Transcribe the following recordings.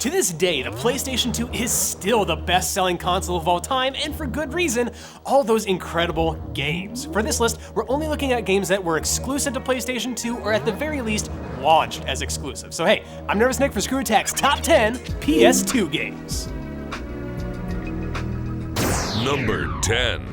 To this day, the PlayStation 2 is still the best-selling console of all time, and for good reason, all those incredible games. For this list, we're only looking at games that were exclusive to PlayStation 2, or at the very least, launched as exclusive. So hey, I'm Nervous Nick for Screw Attack's Top 10 PS2 games. Number 10.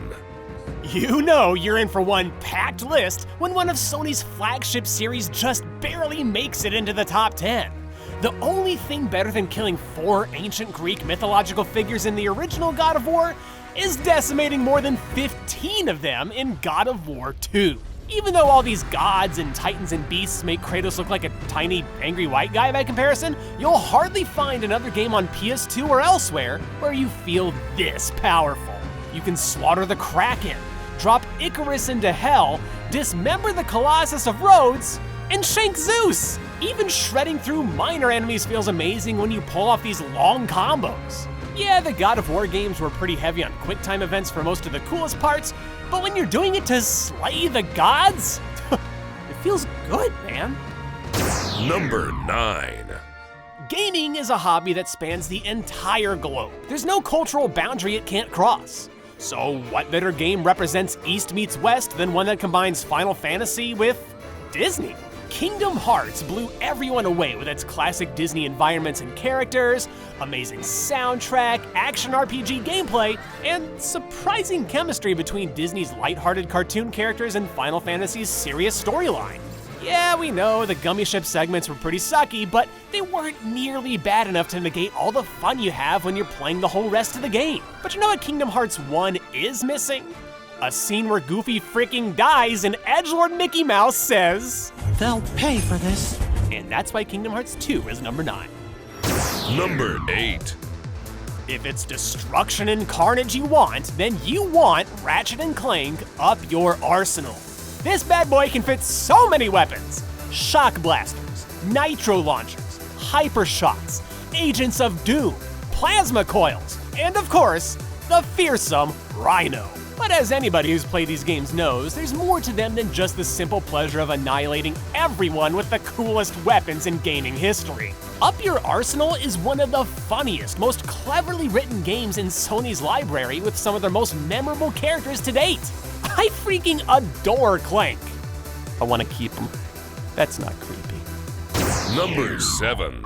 You know you're in for one packed list when one of Sony's flagship series just barely makes it into the top 10. The only thing better than killing 4 ancient Greek mythological figures in the original God of War is decimating more than 15 of them in God of War 2. Even though all these gods and titans and beasts make Kratos look like a tiny, angry white guy by comparison, you'll hardly find another game on PS2 or elsewhere where you feel this powerful. You can slaughter the Kraken, drop Icarus into hell, dismember the Colossus of Rhodes, and shank Zeus! Even shredding through minor enemies feels amazing when you pull off these long combos. Yeah, the God of War games were pretty heavy on quick-time events for most of the coolest parts, but when you're doing it to slay the gods, it feels good, man. Number 9. Gaming is a hobby that spans the entire globe. There's no cultural boundary it can't cross. So what better game represents East meets West than one that combines Final Fantasy with Disney? Kingdom Hearts blew everyone away with its classic Disney environments and characters, amazing soundtrack, action RPG gameplay, and surprising chemistry between Disney's lighthearted cartoon characters and Final Fantasy's serious storyline. Yeah, we know the gummy ship segments were pretty sucky, but they weren't nearly bad enough to negate all the fun you have when you're playing the whole rest of the game. But you know what Kingdom Hearts 1 is missing? A scene where Goofy freaking dies and edgelord Mickey Mouse says, "They'll pay for this." And that's why Kingdom Hearts 2 is number 9. Number 8. If it's destruction and carnage you want, then you want Ratchet & Clank Up Your Arsenal. This bad boy can fit so many weapons. Shock blasters, nitro launchers, hyper shots, agents of doom, plasma coils, and of course, the fearsome Rhino. But as anybody who's played these games knows, there's more to them than just the simple pleasure of annihilating everyone with the coolest weapons in gaming history. Up Your Arsenal is one of the funniest, most cleverly written games in Sony's library with some of their most memorable characters to date. I freaking adore Clank. I want to keep him. That's not creepy. Number 7.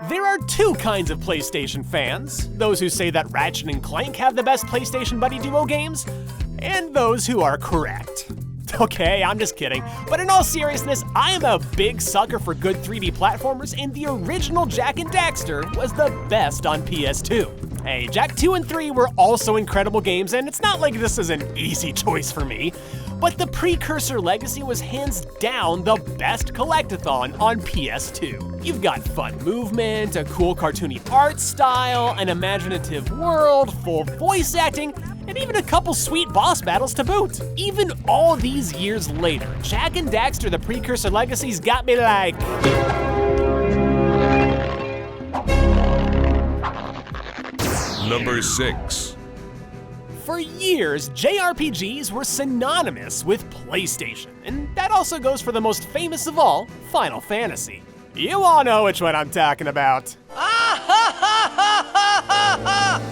There are two kinds of PlayStation fans. Those who say that Ratchet & Clank have the best PlayStation Buddy Duo games, and those who are correct. Okay, I'm just kidding. But in all seriousness, I am a big sucker for good 3D platformers, and the original Jak and Daxter was the best on PS2. Hey, Jak 2 and 3 were also incredible games, and it's not like this is an easy choice for me. But the precursor Legacy was hands down the best collectathon on PS2. You've got fun movement, a cool cartoony art style, an imaginative world, full voice acting, and even a couple sweet boss battles to boot. Even all these years later, Jak and Daxter, the precursor Legacies, got me like... Number 6. For years, JRPGs were synonymous with PlayStation, and that also goes for the most famous of all, Final Fantasy. You all know which one I'm talking about.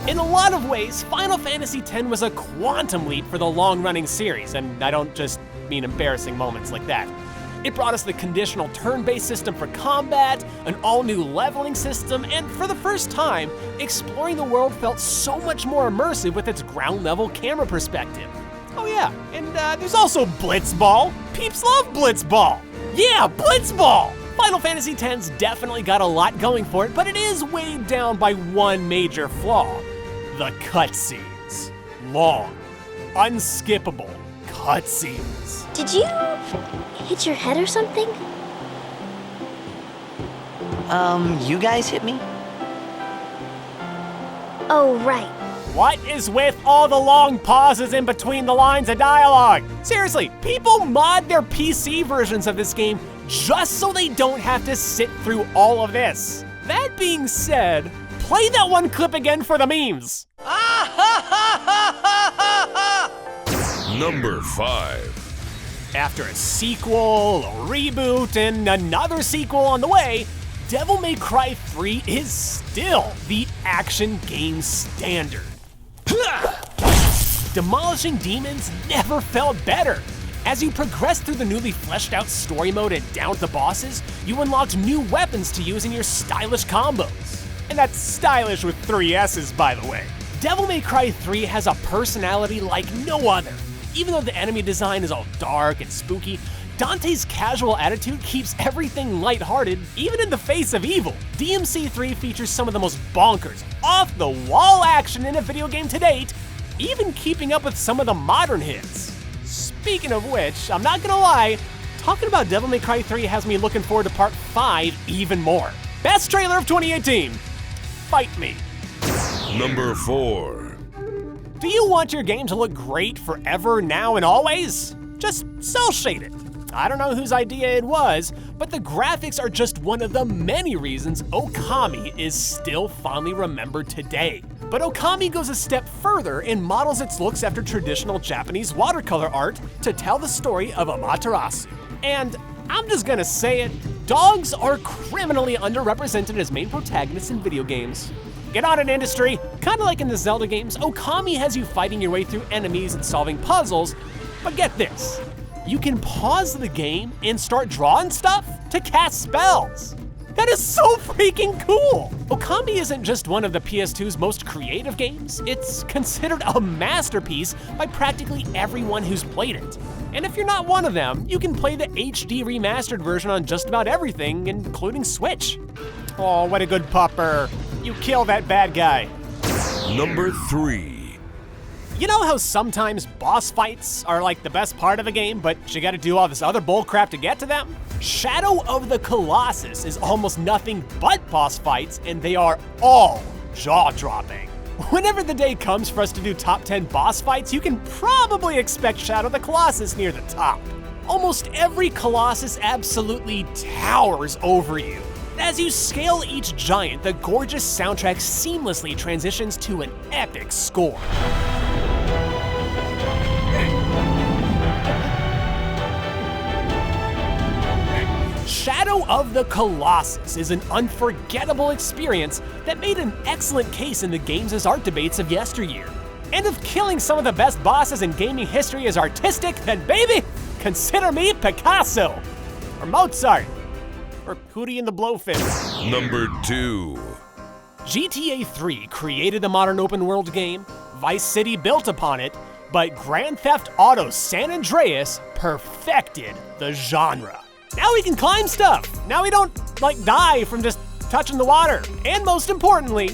In a lot of ways, Final Fantasy X was a quantum leap for the long-running series, and I don't just mean embarrassing moments like that. It brought us the conditional turn-based system for combat, an all-new leveling system, and for the first time, exploring the world felt so much more immersive with its ground-level camera perspective. Oh yeah, and there's also Blitzball. Peeps love Blitzball. Yeah, Blitzball! Final Fantasy X's definitely got a lot going for it, but it is weighed down by one major flaw. The cutscenes. Long, unskippable cutscenes. Did you hit your head or something? You guys hit me? Oh, right. What is with all the long pauses in between the lines of dialogue? Seriously, people mod their PC versions of this game just so they don't have to sit through all of this. That being said, play that one clip again for the memes. Number 5. After a sequel, a reboot, and another sequel on the way, Devil May Cry 3 is still the action game standard. Demolishing demons never felt better. As you progressed through the newly fleshed out story mode and downed the bosses, you unlocked new weapons to use in your stylish combos. And that's stylish with 3 S's, by the way. Devil May Cry 3 has a personality like no other. Even though the enemy design is all dark and spooky, Dante's casual attitude keeps everything lighthearted, even in the face of evil. DMC3 features some of the most bonkers, off-the-wall action in a video game to date, even keeping up with some of the modern hits. Speaking of which, I'm not gonna lie, talking about Devil May Cry 3 has me looking forward to Part 5 even more. Best trailer of 2018. Fight me. Number 4. Do you want your game to look great forever, now, and always? Just cel shade it. I don't know whose idea it was, but the graphics are just one of the many reasons OKAMI is still fondly remembered today. But OKAMI goes a step further and models its looks after traditional Japanese watercolor art to tell the story of Amaterasu. And I'm just gonna say it, dogs are criminally underrepresented as main protagonists in video games. Get on it, industry! Kinda like in the Zelda games, OKAMI has you fighting your way through enemies and solving puzzles, but get this, you can pause the game and start drawing stuff to cast spells. That is so freaking cool! OKAMI isn't just one of the PS2's most creative games, it's considered a masterpiece by practically everyone who's played it. And if you're not one of them, you can play the HD remastered version on just about everything, including Switch. Oh, what a good pupper. You kill that bad guy. Number 3. You know how sometimes boss fights are like the best part of a game, but you gotta do all this other bullcrap to get to them? Shadow of the Colossus is almost nothing but boss fights, and they are all jaw-dropping. Whenever the day comes for us to do top 10 boss fights, you can probably expect Shadow of the Colossus near the top. Almost every Colossus absolutely towers over you. As you scale each giant, the gorgeous soundtrack seamlessly transitions to an epic score. Shadow of the Colossus is an unforgettable experience that made an excellent case in the games' art debates of yesteryear. And if killing some of the best bosses in gaming history is artistic, then baby, consider me Picasso, or Mozart, or Hootie and the Blowfish. Number 2. GTA 3 created the modern open world game, Vice City built upon it, but Grand Theft Auto San Andreas perfected the genre. Now we can climb stuff. Now we don't, die from just touching the water. And most importantly,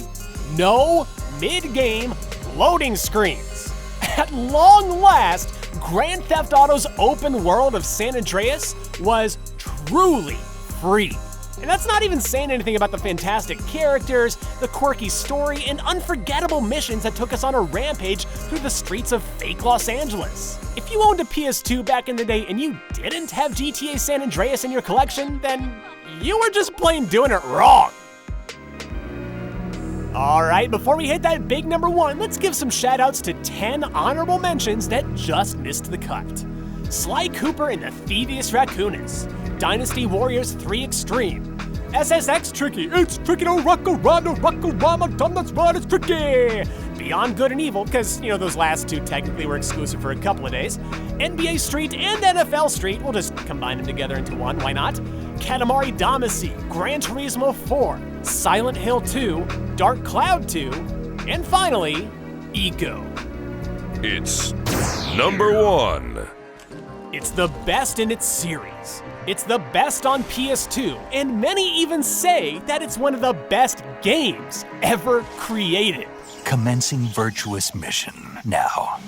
no mid-game loading screens. At long last, Grand Theft Auto's open world of San Andreas was truly free. And that's not even saying anything about the fantastic characters, the quirky story, and unforgettable missions that took us on a rampage through the streets of fake Los Angeles. If you owned a PS2 back in the day and you didn't have GTA San Andreas in your collection, then you were just plain doing it wrong. Alright, before we hit that big number 1, let's give some shoutouts to 10 honorable mentions that just missed the cut. Sly Cooper and the Thievius Raccoonus, Dynasty Warriors 3 Extreme, SSX Tricky, it's tricky to rock-a-rama, dumb that's right, it's tricky! Beyond Good and Evil, because, those last 2 technically were exclusive for a couple of days, NBA Street and NFL Street, we'll just combine them together into one, why not? Katamari Damacy, Gran Turismo 4, Silent Hill 2, Dark Cloud 2, and finally, Eco. It's number 1. It's the best in its series. It's the best on PS2, and many even say that it's one of the best games ever created. Commencing virtuous mission now.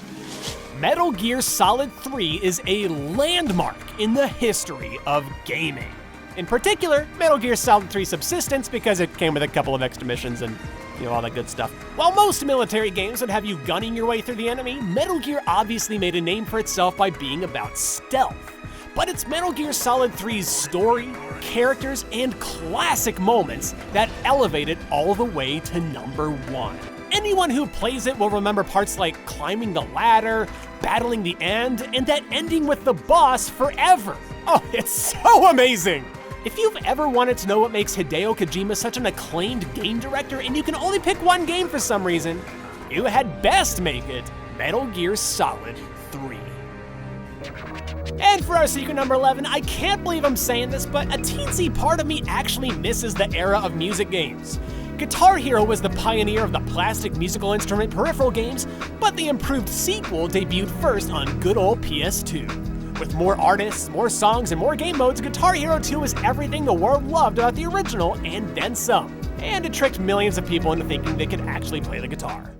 Metal Gear Solid 3 is a landmark in the history of gaming. In particular, Metal Gear Solid 3 Subsistence, because it came with a couple of extra missions and all that good stuff. While most military games would have you gunning your way through the enemy, Metal Gear obviously made a name for itself by being about stealth. But it's Metal Gear Solid 3's story, characters, and classic moments that elevate it all the way to number 1. Anyone who plays it will remember parts like climbing the ladder, battling the end, and that ending with the boss forever. Oh, it's so amazing! If you've ever wanted to know what makes Hideo Kojima such an acclaimed game director and you can only pick one game for some reason, you had best make it Metal Gear Solid 3. And for our secret number 11, I can't believe I'm saying this, but a teensy part of me actually misses the era of music games. Guitar Hero was the pioneer of the plastic musical instrument peripheral games, but the improved sequel debuted first on good old PS2. With more artists, more songs, and more game modes, Guitar Hero 2 is everything the world loved about the original and then some. And it tricked millions of people into thinking they could actually play the guitar.